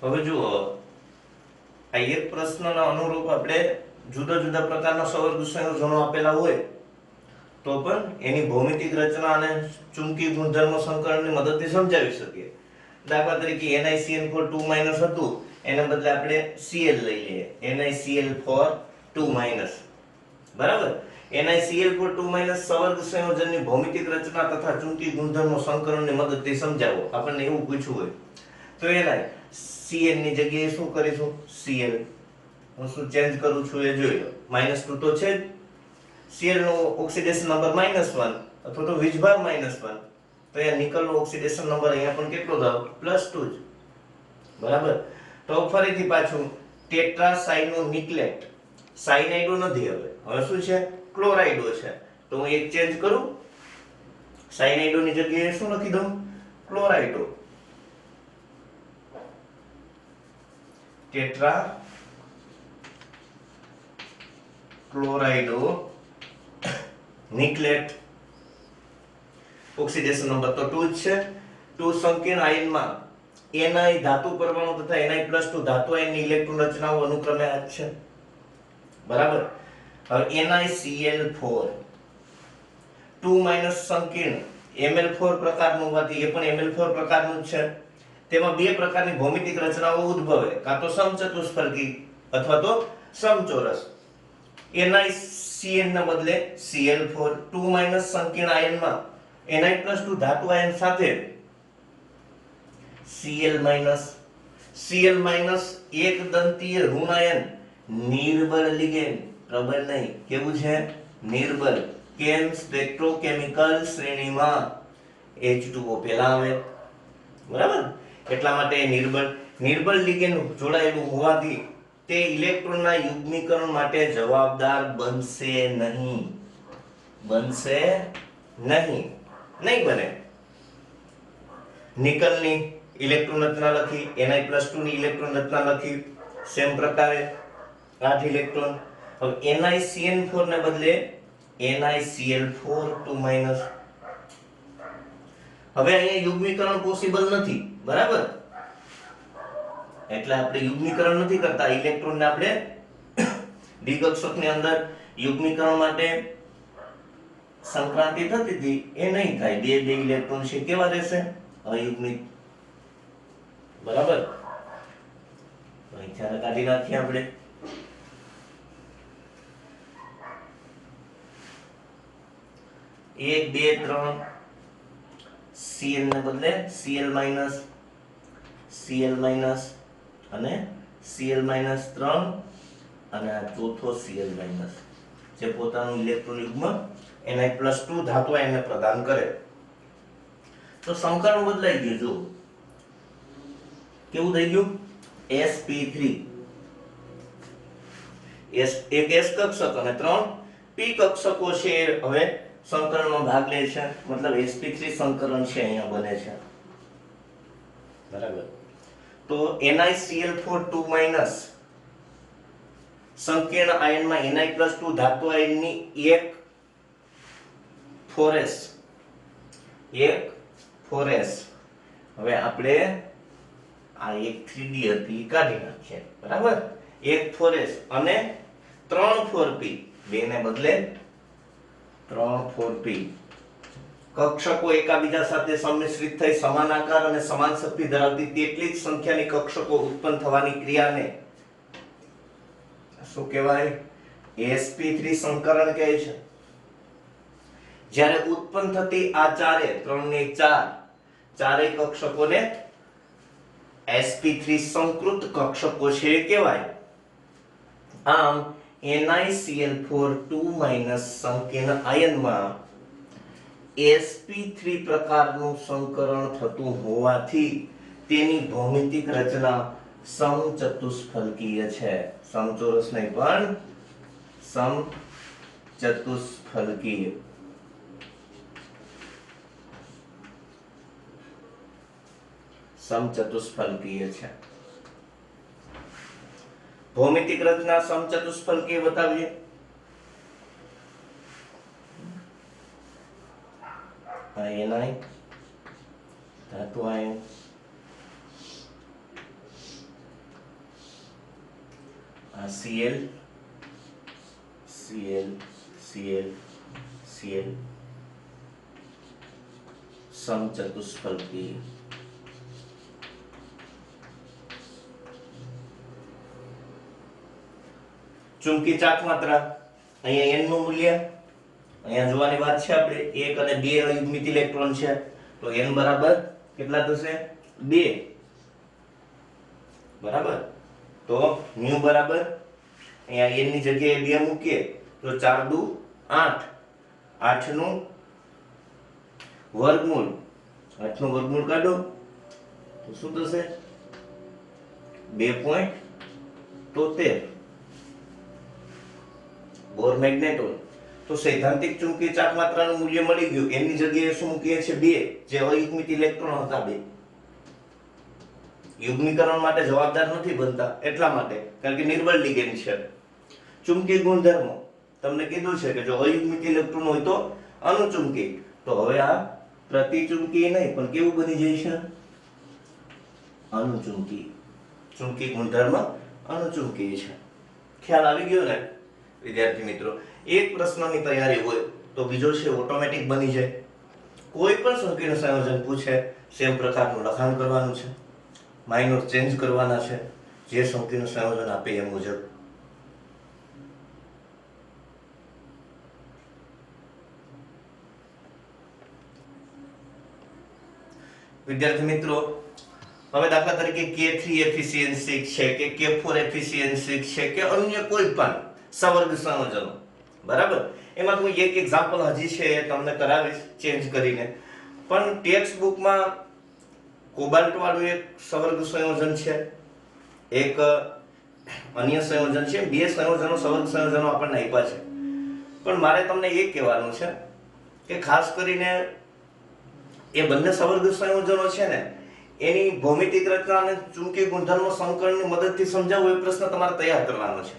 હવે જુઓ, આ એક પ્રશ્નના અનુરૂપ આપણે જુદા જુદા પ્રકારના સવર્ગ સંયોજનો આપેલા હોય તો પણ એની ભૌમિતિક રચના અને ચુંબકીય ગુણધર્મ સંકલનની મદદથી સમજાવી શકીએ. દાખલા તરીકે NiCl4 2- હતું, એના બદલે આપણે Cl લઈ લઈએ, NiCl4 2-, બરાબર. NiCl4 2- સવર્ગ સંયોજનની ભૌમિતિક રચના તથા ચુંબકીય ગુણધર્મો સંકલનની મદદથી સમજાવો. આપણને એવું પૂછવું હોય તો એના Cl ની જગ્યાએ શું કરીશું? Cl હું શું ચેન્જ કરું છું એ જોઈ લો. -2 તો છે જ. Cl નો ઓક્સિડેશન નંબર -1 અથવા તો વીજભાર -1, તો અહીંયા નિકલ નો ઓક્સિડેશન નંબર અહીંયા પણ કેટલો થયો? +2 જ. બરાબર. તો ફરીથી પાછું ટેટ્રાસાયનોનિક્લેટ, સાયનાઇડો નથી, હવે શું છે? ક્લોરાઇડો છે. તો હું એક ચેન્જ કરું, સાયનાઇડો ની જગ્યાએ શું લખી દઉં? Chlorido. Tetra chlorido nickelate, oxidation number તો 2 જ છે. 2 સંકીર્ણ આયનમાં Ni ધાતુ પરમાણુ તથા Ni+2 ધાતુ આયનની ઇલેક્ટ્રોન રચનાઓ અનુક્રમે આ જ છે. બરાબર. હવે NiCl4 2- સંકીર્ણ Ml4 પ્રકારનું હોવાથી એ પણ Ml4 પ્રકારનું જ છે. તેમાં બે પ્રકારની ભૌમિતિક રચનાઓ ઉદ્ભવે, કાં તો સમચતુષ્ફલકી અથવા તો સમચોરસ. NiCl ના બદલે Cl4 2- સંકીર્ણ આયનમાં Ni+2 ધાતુ આયન સાથે Cl- એક દંતીય ઋણ આયન નિર્બળ લિગેન્ડ, પ્રબળ નહીં, કેવું છે? નિર્બળ. કેમ? સ્પેક્ટ્રોકેમિકલ શ્રેણીમાં H2O પહેલા આવે, બરાબર. એટલા માટે નિર્બળ લિગેન્ડ જોડાયેલું હોવાથી તે ઇલેક્ટ્રોનના યુગ્મીકરણ માટે જવાબદાર બનશે નહીં. નહીં બને. નિકલની ઇલેક્ટ્રોન રચના લખી, Ni+2 ની ઇલેક્ટ્રોન રચના લખી, સેમ પ્રકારે 8 ઇલેક્ટ્રોન. હવે NiCl4 ને બદલે NiCl4 2-. હવે અહીંયા યુગ્મીકરણ પોસિબલ નથી, બરાબર. એટલે આપણે યુગ્મીકરણ નથી કરતા, ઇલેક્ટ્રોનને આપણે ડી કક્ષકની અંદર યુગ્મીકરણ માટે સંક્રાંતિ થતી હતી એ નહીં થાય. બે ઇલેક્ટ્રોન છે કેવા રહેશે? અયુગ્મિક. બરાબર. અહીંથી કાઢી નાખીએ આપણે. એક બે ત્રણ Cl ને બદલે Cl- અને Cl-3 અને આ ચોથો Cl- જે પોતાનું ઇલેક્ટ્રોન યુગ્મ Ni+2 ધાતુ આયનને પ્રદાન કરે. તો સંકલન બદલાઈ ગયું. જો કેવું થઈ ગયું? sp3 એક s કક્ષક અને 3 p કક્ષકો છે હવે સંકલનમાં ભાગ લે છે, મતલબ sp3 સંકલન છે અહીંયા બને છે. બરાબર. તો NiCl4 2- સંકીર્ણ આયનમાં Ni+2 ધાતુ આયનની એક 4s હવે આપણે આ એક 3d હતી કાઢી નાખીએ, બરાબર. એક 4s અને 3 4p, બે ને બદલે 3 4p કક્ષકો એકબીજા સાથે સંમિશ્રિત થઈ સમાન આકાર અને સમાન શક્તિ ધરાવતી તેટલી જ સંખ્યાની કક્ષકો ઉત્પન્ન થવાની ક્રિયાને શું કહેવાય? sp3 સંકરણ કહે છે. જ્યારે ઉત્પન્ન થતી આ 3 ને 4 કક્ષકોને sp3 સંકૃત કક્ષકો છે કહેવાય. આમ NiCl4 2- સંકીર્ણ આયનમાં sp3 પ્રકારનું સંકરણ થતું હોવાથી તેની ભૌમિતિક રચના સમચતુષ્ફલકીય છે. સમચોરસ નહીં પણ સમચતુષ્ફલકીય. છે. ભૌમિતિક રચના સમચતુષ્ફલકીય બતાવીએ. Ni ધાતુ આયન Cl Cl Cl Cl સમચતુષ્ફલકી ચુંબકી ચાક માત્રા અહીંયા n નું મૂલ્ય અહીંયા જોવાની વાત છે આપણે 1 અને 2 અયુગ્મિત ઇલેક્ટ્રોન છે તો n બરાબર કેટલા થશે 2 બરાબર તો ન્યુ બરાબર અહીંયા n ની જગ્યાએ 2 મૂકીએ તો 4 દુ 8 8 નું વર્ગમૂળ 8 નું વર્ગમૂળ કાઢો તો શું થશે 2.73 બોર મેગ્નેટોન તો સૈદ્ધાંતિક ચુંબકીય ચાક માત્રાનું મૂલ્ય મળી ગયું n ની જગ્યાએ શું મૂકીએ છે 2 જે અયુગ્મિત ઇલેક્ટ્રોન હતા 2 યુગ્મીકરણ માટે જવાબદાર નથી બનતા એટલા માટે કારણ કે નિર્બળ લિગેન્ડ છે ચુંબકીય ગુણધર્મો તમને કીધું છે કે જો અયુગ્મિત ઇલેક્ટ્રોન હોય તો અનુચુંબકી તો હવે આ પ્રતિચુંબકી નહીં પણ કેવું બની જાય છે અનુચુંબકી ચુંબકી ગુણધર્મ અનુચુંબકી છે ખ્યાલ આવી ગયો ને વિદ્યાર્થી મિત્રો એક પ્રશ્નની તૈયારી હોય તો બીજો છે ઓટોમેટિક બની જાય કોઈ પણ સંકીર્ણ સંયોજન પૂછે સેમ પ્રકારનું લખાણ કરવાનું છે માઇનોર ચેન્જ કરવાના છે જે સંકીર્ણ સંયોજન આપે એ મુજબ વિદ્યાર્થી મિત્રો હવે દાખલા તરીકે K3 એફિશિયન્સી છે કે K4 એફિશિયન્સી છે કે અન્ય કોઈ પણ સવર્ગ સંયોજનો બરાબર એમાં કોઈ એક એક્ઝામ્પલ હજી છે એ તમને કરાવીશ ચેન્જ કરીને પણ ટેક્સ્ટ બુકમાં કોબાલ્ટ વાળું એક સવર્ગ સંયોજન છે એક અન્ય સંયોજન છે બે સંયોજનો સવર્ગ સંયોજનો આપણને આપ્યા છે પણ મારે તમને એ કહેવાનું છે કે ખાસ કરીને એ બંને સવર્ગ સંયોજનો છે ને એની ભૌમિતિક રચના અને ચુંબકીય ગુણધર્મો સંકળનની મદદથી સમજાવો એ પ્રશ્ન તમારે તૈયાર કરવાનો છે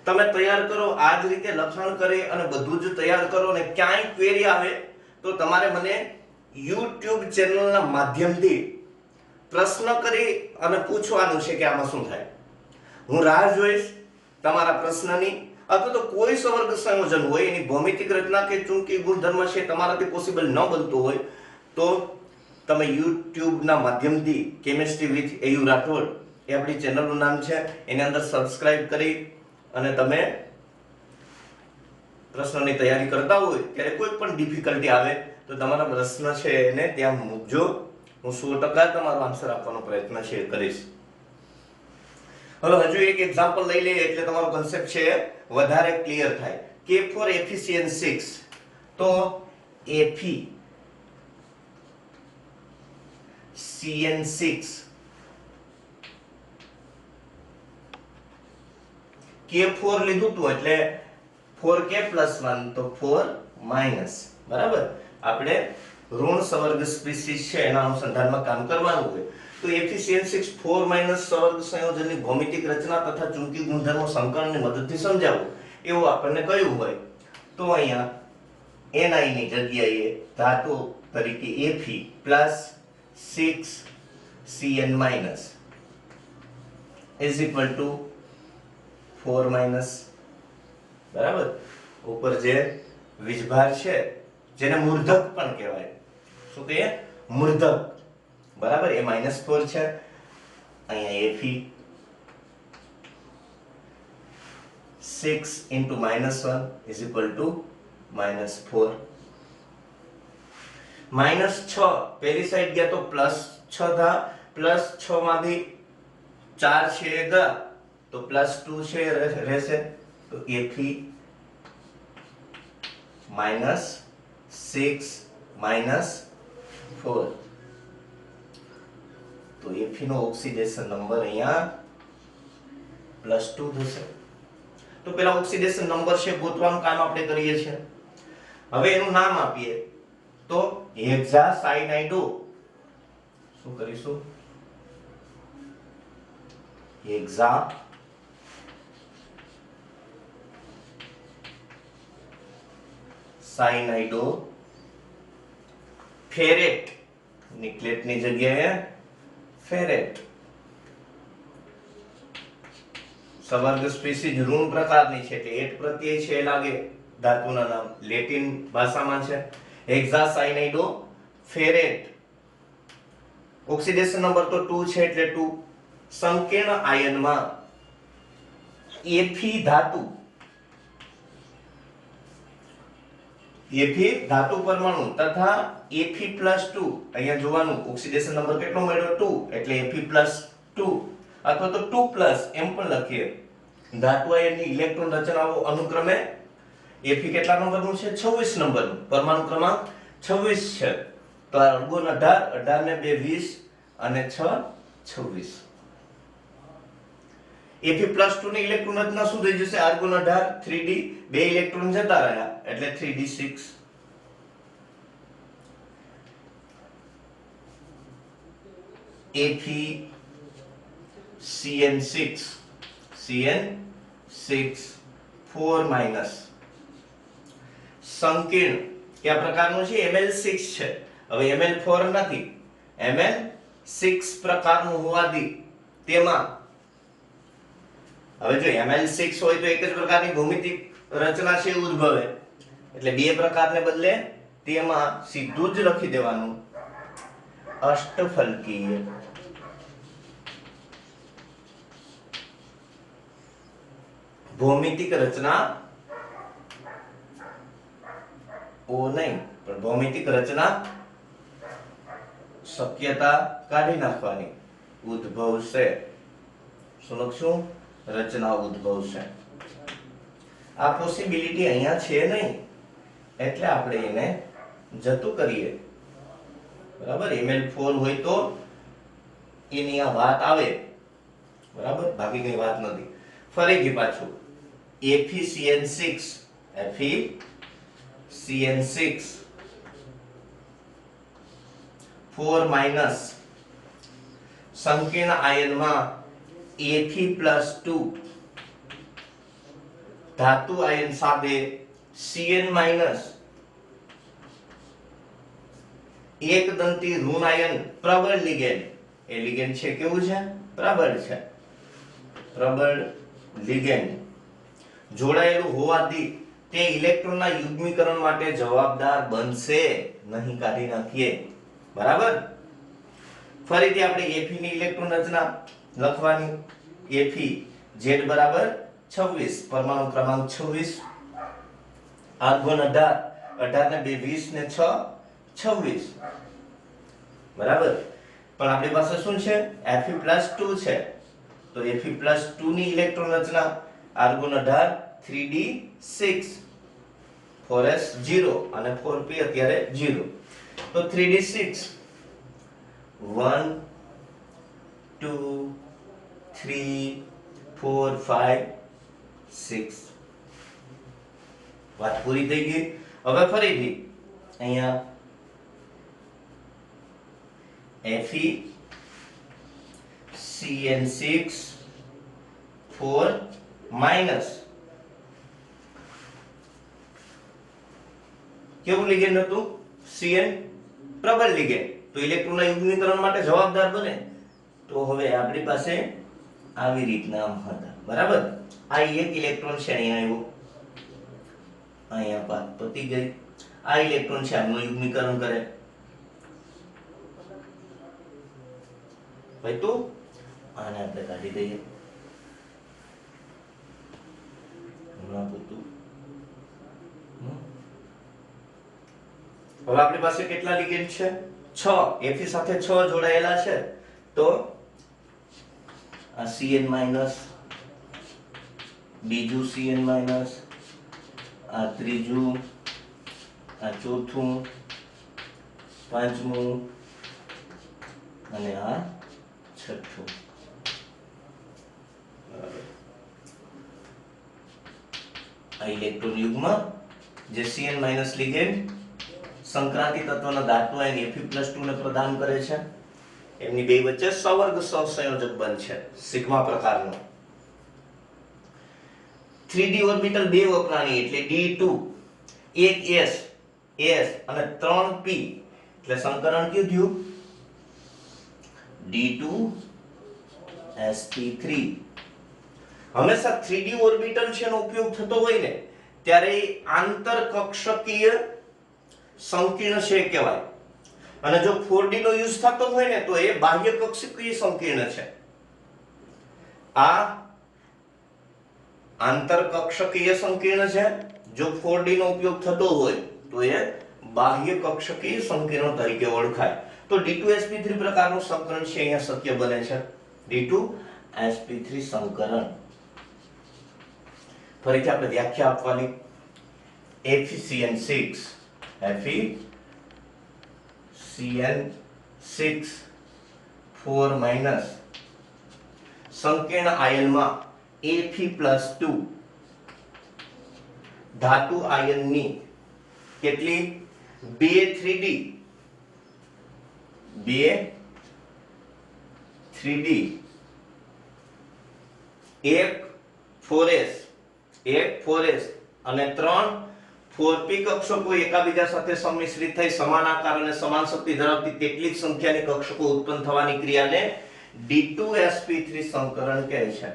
તમે તૈયાર કરો આ જ રીતે લખાણ કરી અને બધું જ તૈયાર કરો ને ક્યાંય ક્વેરી આવે તો તમારે મને YouTube ચેનલના માધ્યમથી પ્રશ્ન કરી અને પૂછવાનું છે કે આમાં શું થાય હું રાહ જોઈશ તમારા પ્રશ્નની અથવા તો કોઈ સવર્ગ સંયોજન હોય એની ભૌમિતિક રચના કે ચુંબકીય ગુણધર્મ છે તમારાથી પોસિબલ ન બનતું હોય તો તમે YouTube ના માધ્યમથી કેમિસ્ટ્રી વિથ AU રાઠોડ એ આપણી ચેનલનું નામ છે એની અંદર સબસ્ક્રાઇબ કરી અને તમે પ્રશ્નની તૈયારી કરતા હોય ત્યારે કોઈ પણ ડિફિકલ્ટી આવે તો તમારા પ્રશ્ન છે એને ત્યાં મૂકજો હું 100% તમારો આન્સર આપવાનો પ્રયત્ન છે કરીશ હવે હજુ એક એક્ઝામ્પલ લઈ લઈએ એટલે તમારો કન્સેપ્ટ છે વધારે ક્લિયર થાય K4 એફિશિયન્સી 6 તો Fe CN6 K4 લીધું તું એટલે 4K + 1 તો 4 - બરાબર આપણે ઋણ સવર્ગ સ્પીસીસ છે એના અનુસંધાનમાં કામ કરવાનું હોય તો એફિશિયન્સી 4 - સવર્ગ સંયોજનની ભૌમિતિક રચના તથા ચુંબકીય ગુણધર્મો સંકલનની મદદથી સમજાવો એવું આપણને કહ્યું હોય તો અહીંયા Ni ની જગ્યાએ ધાતુ તરીકે Fe + 6Cn- is equal to 4 - બરાબર ઉપર જે વીજભાર છે જેને મૂર્ધક પણ કહેવાય શું કહીએ મૂર્ધક બરાબર એ -4 છે અહીંયા Fe 6 × -1 is equal to -4 -6 પહેલી સાઈડ ગયા તો +6 થા +6 માંથી 4 છે એ ગયા તો +2 છે રહેશે તો Fe -6 - 4 તો Fe નો ઓક્સિડેશન નંબર અહીંયા +2 થશે તો પેલા ઓક્સિડેશન નંબર છે ગોતવાનું કામ આપણે કરીએ છીએ હવે એનું નામ આપીએ તો હેક્સાસાયનાઇડો શું કરીશું હેક્સા સાયનાઇડો ફેરેટ નિકલેટ ની જગ્યાએ ફેરેટ સવર્ગ સ્પીસીઝ ઋણ પ્રકારની છે એટલે એટ પ્રત્યય છે એ લાગે. ધાતુના નામ લેટિન ભાષામાં છે હેક્સાસાયનાઇડો ફેરેટ. ઓક્સિડેશન નંબર તો 2 છે એટલે 2. સંકીર્ણ આયનમાં Fe ધાતુ ધાતુ પરમાણુ તથા Fe+2 અહીંયા જોવાનું ઓક્સિડેશન નંબર કેટલો મળ્યો 2 એટલે Fe+2 અથવા તો 2+ એમ પણ લખીએ. ધાતુ આયનની ઇલેક્ટ્રોન રચનાઓ અનુક્રમે Fe કેટલા નંબરનું છે 26 નંબરનું પરમાણુ ક્રમાંક 26 છે. તો આર્ગોન 18 18 ને 2 20 અને 6 26. Fe+2 ની ઇલેક્ટ્રોન રચના શું થઈ જશે આર્ગોન 18 3d 2 ઇલેક્ટ્રોન જતા રહ્યા એટલે 3d6. FeCN6 CN6 4- સંકીર્ણ કયા પ્રકારનું છે Ml6 છે. હવે Ml4 નથી Ml6 પ્રકારનું હોવાથી તેમાં હવે જો Ml6 હોય તો એક જ પ્રકારની ભૌમિતિક રચના છે ઉદ્ભવે એટલે બે પ્રકારને બદલે તેમાં સીધું જ લખી દેવાનું અષ્ટફલકીય. ભૌમિતિક રચના ઓ નહીં પણ ભૌમિતિક રચના શક્યતા કાઢી નાખવાની ઉદ્ભવશે. શું લખશું રચના ઉદ્ભવશે. આ પોસિબિલિટી અહીંયા છે નહીં એટલે આપણે એને જતું કરીએ. બરાબર Ml4 હોય તો એની આ વાત આવે બરાબર બાકી કઈ વાત નથી. ફરીથી પાછું FeCN6 4- સંકીર્ણ આયનમાં Fe+2 ધાતુ આયન સાથે Cn- એકદંતી ઋણ આયન પ્રબળ લિગેન્ડ. એ લિગેન્ડ છે કેવું છે પ્રબળ છે. પ્રબળ લિગેન્ડ જોડાયેલું હોવાથી તે ઇલેક્ટ્રોનના યુગ્મીકરણ માટે જવાબદાર બનશે નહીં. કાઢી નાખીએ બરાબર. ફરીથી આપણે Fe ની ઇલેક્ટ્રોન રચના લખવાની. Fe Z બરાબર 26 પરમાણુ ક્રમાંક 26 આર્ગોન 18 18 ને 2 20 ને 6 26 બરાબર. પણ આપણી પાસે શું છે Fe+2 છે તો Fe+2 ની ઇલેક્ટ્રોન રચના આર્ગોન 18 3d6 4s 0 અને 4p અત્યારે 0 તો 3d6 1 2 3 4 5 6 વાત પૂરી થઈ ગઈ. હવે ફરીથી અહીંયા FeCN6 4- કેવું લિગેન્ડ હતું Cn પ્રબળ લિગેન્ડ તો ઇલેક્ટ્રોનના યુગ્મીકરણ માટે જવાબદાર બને. તો હવે આપણી પાસે આવી રીતના હતા બરાબર. આ એક ઇલેક્ટ્રોન છે અહીંયા આવ્યો અહીંયા વાત પતી ગઈ. આ ઇલેક્ટ્રોન છે આનું યુગ્મીકરણ કરે ભાઈ તો આને આપણે કાઢી દઈએ. હવે આપણી પાસે કેટલા લિગેન્ડ છે 6. Fe સાથે 6 જોડાયેલા છે તો આ Cn- બીજું Cn- આ ત્રીજું આ ચોથું પાંચમું અને આ છઠ્ઠું. આ ઇલેક્ટ્રોન યુગ્મ જે Cn- લિગેન્ડ સંક્રાંતિ તત્વના ધાતુ આયન Fe+2 ને પ્રદાન કરે છે. એમની બે વચ્ચે સવર્ગ સહસંયોજક બંધ છે સિગ્મા પ્રકારનો. 3d ઓર્બિટલ બે વપરાણી એટલે d2 એક s અને 3p એટલે સંકરણ કયું થયું d2 sp3 હંમેશા 3D ઓર્બિટલ છે એનો ઉપયોગ થતો હોય ને ત્યારે આંતરકક્ષકીય સંકીર્ણ છે કહેવાય, અને જો 4D નો યુઝ થતો હોય ને તો એ બાહ્ય કક્ષકીય સંકીર્ણ છે. આ આંતરકક્ષકીય સંકીર્ણ છે. જો 4D નો ઉપયોગ થતો હોય તો એ બાહ્ય કક્ષકીય સંકીર્ણ તરીકે ઓળખાય. તો D2sp3 પ્રકારનું સંકરણ છે અહીંયા શક્ય બને છે. D2sp3 સંકરણ ફરીથી આપણે વ્યાખ્યા આપવાની. FeCN6 FeCN6 4 સંકીર્ણ આયનમાં Fe+2 ધાતુ આયનની કેટલી 2 3D એક 4s અને 3 4p કક્ષકો એકાબીજા સાથે સંમિશ્રિત થઈ સમાન આકાર અને સમાન શક્તિ ધરાવતી તેટલી જ સંખ્યાની કક્ષકો ઉત્પન્ન થવાની ક્રિયાને D2sp3 સંકરણ કહે છે.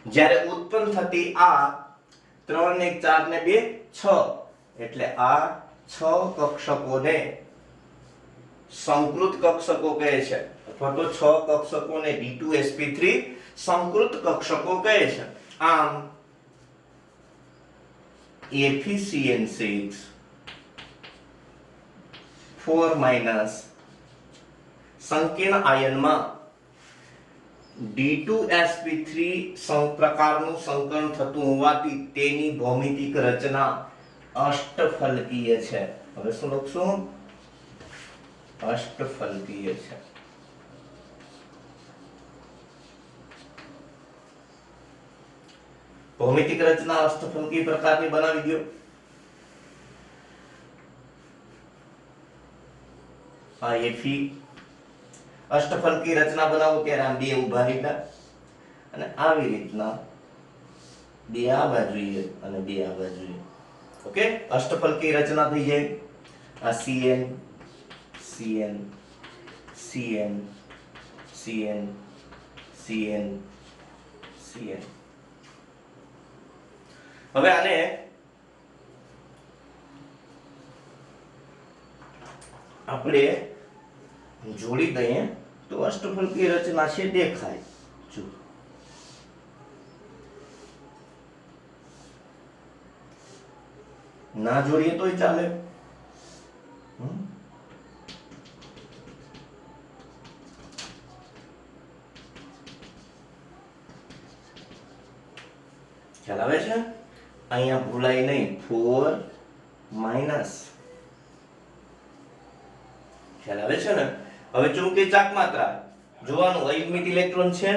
જ્યારે ઉત્પન્ન થતી આ 3 ને 4 ને 2 6 એટલે આ 6 કક્ષકોને સંકૃત કક્ષકો કહે છે, અથવા તો 6 કક્ષકોને D2sp3 સંકૃત કક્ષકો કહે છે. આમ FeCN6 4 સંકીર્ણ આયનમાં D2sp3 પ્રકારનું સંકરણ થતું હોવાથી તેની ભૌમિતિક રચના અષ્ટફલકીય છે. હવે શું લખશું? અષ્ટફલકીય છે. ભૌમિતિક રચના અષ્ટફલકીય પ્રકારની બનાવી દો. આ Fe અષ્ટફલકીય રચના બનાવો ત્યારે આમ બે ઊભા લીટા અને આવી રીતના બે આ બાજુએ અને બે આ બાજુએ. ઓકે, અષ્ટફલકીય રચના થઈ જાય. આ CN CN CN CN CN CN. હવે આને આપણે જોડી દઈએ તો અષ્ટફલકીય રચના છે દેખાય. જો ના જોડીએ તોય ચાલે. ખ્યાલ આવે છે? અહીંયા ભૂલાય નહીં. 4 ખ્યાલ આવે છે ને? હવે ચુંબકીય ચાક માત્રા જોવાનું અયુગ્મિત ઇલેક્ટ્રોન છે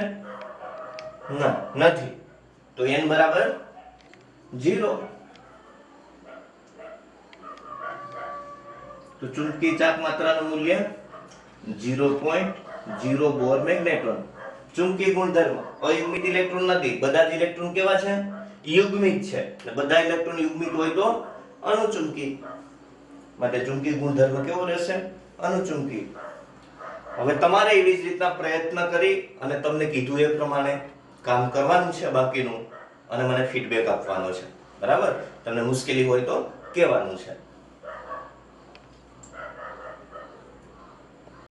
ના નથી તો n બરાબર 0. તો ચુંબકીય ચાક માત્રાનું મૂલ્ય 0.0 બોર મેગ્નેટ્રોન. ચુંબકીય ગુણધર્મ અયુગ્મિત ઇલેક્ટ્રોન નથી, બધા જ ઇલેક્ટ્રોન કેવા છે? યુગ્મિત છે. એટલે બધા ઇલેક્ટ્રોન યુગ્મિત હોય તો અનુચુંબકી, માટે ચુંબકીય ગુણધર્મ કેવો રહેશે? અનુચુંબકી. હવે તમારે એવી જ રીતના પ્રયત્ન કરી અને તમને કીધું એ પ્રમાણે કામ કરવાનું છે બાકીનું, અને મને ફીડબેક આપવાનો છે. બરાબર? તમને મુશ્કેલી હોય તો કહેવાનું છે.